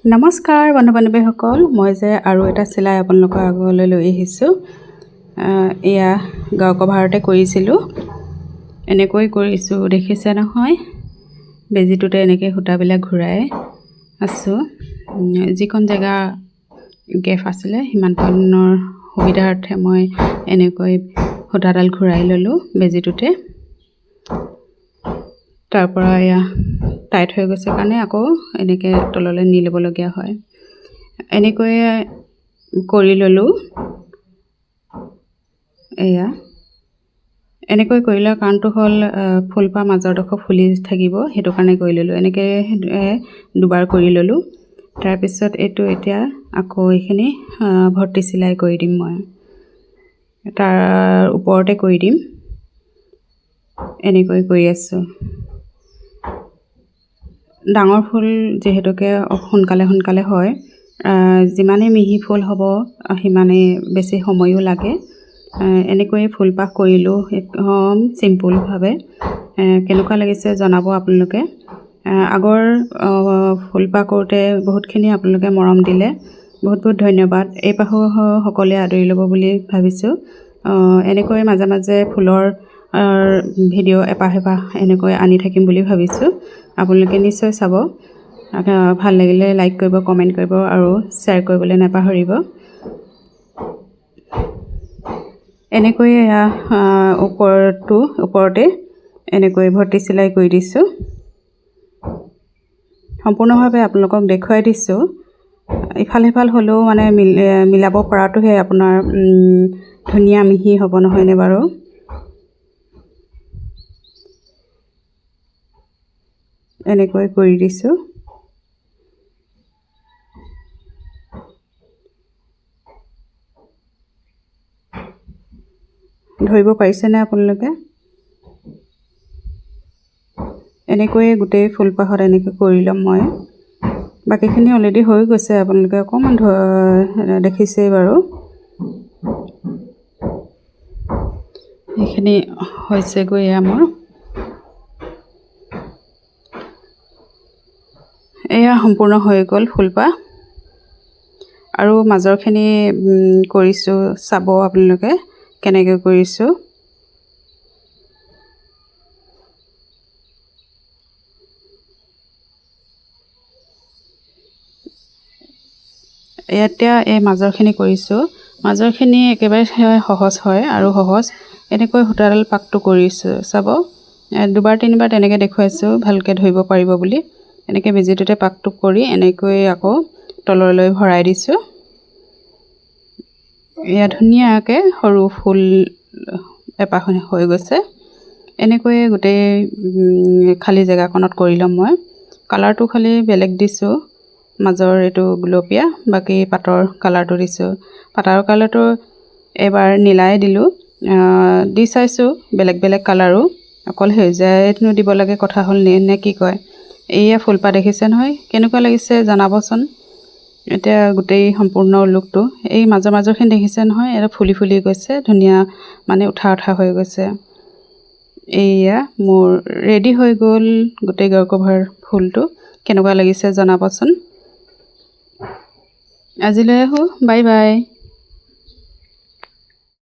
নমস্কাৰ বন্ধু বান্ধৱীসকল, মই যে আৰু এটা চিলাই আপোনালোকৰ আগলৈ লৈ আহিছোঁ। এয়া গাৰু কভাৰতে কৰিছিলোঁ। এনেকৈ কৰিছোঁ, দেখিছে নহয়। বেজিটোতে এনেকৈ সূতাবিলাক ঘূৰাই আছোঁ। যিকণ জেগা গেপ আছিলে সিমানকণৰ সুবিধাৰ্থে মই এনেকৈ সূতাডাল ঘূৰাই ল'লোঁ বেজিটোতে। তাৰপৰা এয়া টাইট হৈ গৈছে কাৰণে আকৌ এনেকৈ তললৈ নি ল'বলগীয়া হয়। এনেকৈয়ে কৰি ল'লোঁ। এয়া এনেকৈ কৰিলে কাৰণটো হ'ল ফুলপাহ মাজৰডোখৰ ফুলি থাকিব, সেইটো কাৰণে কৰি ল'লোঁ। এনেকৈ দুবাৰ কৰি ল'লোঁ। তাৰপিছত এইটো এতিয়া আকৌ এইখিনি ভৰ্তি চিলাই কৰি দিম। মই তাৰ ওপৰতে কৰি দিম। এনেকৈ কৰি আছোঁ। ডাঙৰ ফুল যিহেতুকে সোনকালে হয়, যিমানেই মিহি ফুল হ'ব সিমানেই বেছি সময়ো লাগে। এনেকৈয়ে ফুলপাহ কৰিলোঁ একদম চিম্পুলভাৱে। কেনেকুৱা লাগিছে জনাব আপোনালোকে। আগৰ ফুলপাহ কৰোঁতে বহুতখিনি আপোনালোকে মৰম দিলে, বহুত বহুত ধন্যবাদ। এই পাহো সকলোৱে আদৰি ল'ব বুলি ভাবিছোঁ। এনেকৈ মাজে মাজে ফুলৰ ভিডিঅ' এপাহ এনেকৈ আনি থাকিম বুলি ভাবিছোঁ। আপোনালোকে নিশ্চয় চাব। ভাল লাগিলে লাইক কৰিব, কমেণ্ট কৰিব আৰু শ্বেয়াৰ কৰিবলৈ নাপাহৰিব। এনেকৈ ওপৰতে এনেকৈ ভৰ্তি চিলাই কৰি দিছোঁ। সম্পূৰ্ণভাৱে আপোনালোকক দেখুৱাই দিছোঁ। ইফাল সিফাল হ'লেও মানে মিলাব পৰাটোহে আপোনাৰ ধুনীয়া মিহি হ'ব, নহয়নে বাৰু? এনেকৈ কৰি দিছোঁ। ধৰিব পাৰিছেনে আপোনালোকে? এনেকৈয়ে গোটেই ফুলপাহত এনেকৈ কৰি ল'ম মই। বাকীখিনি অলৰেডি হৈ গৈছে, আপোনালোকে অকণমান দেখিছেই বাৰু। এইখিনি হৈছেগৈ মোৰ। এয়া সম্পূৰ্ণ হৈ গ'ল ফুলপাহ। আৰু মাজৰখিনি কৰিছোঁ, চাব আপোনালোকে কেনেকৈ কৰিছোঁ। এতিয়া এই মাজৰখিনি কৰিছোঁ। মাজৰখিনি একেবাৰে সহজ হয় আৰু সহজ। এনেকৈ সূতাডাল পাকটো কৰিছোঁ, চাব। দুবাৰ তিনিবাৰ তেনেকৈ দেখুৱাইছোঁ ভালকৈ ধৰিব পাৰিব বুলি। এনেকৈ বেজিটোতে পাকটো কৰি এনেকৈ আকৌ তললৈ ভৰাই দিছোঁ। এয়া ধুনীয়াকৈ সৰু ফুল এপাহ হৈ গৈছে। এনেকৈয়ে গোটেই খালী জেগাকণত কৰি ল'ম মই। কালাৰটো খালী বেলেগ দিছোঁ, মাজৰ এইটো গুলপীয়া, বাকী পাতৰ কালাৰটো দিছোঁ। পাতৰ কালাৰটো এবাৰ নীলাই দিলোঁ। দি চাইছোঁ বেলেগ বেলেগ কালাৰো, অকল সেউজীয়াইনো দিব লাগে কথা হ'ল নে কি কয়। এইয়া ফুলপাহ দেখিছে নহয়, কেনেকুৱা লাগিছে জনাবচোন। এতিয়া গোটেই সম্পূৰ্ণ লুকটো এই মাজৰখিনি দেখিছে নহয়, এটা ফুলি ফুলি গৈছে, ধুনীয়া মানে উঠা হৈ গৈছে। এইয়া মোৰ ৰেডি হৈ গ'ল গোটেই গাৰু কভাৰ ফুলটো। কেনেকুৱা লাগিছে জনাবচোন। আজিলৈ আহোঁ, বাই বাই।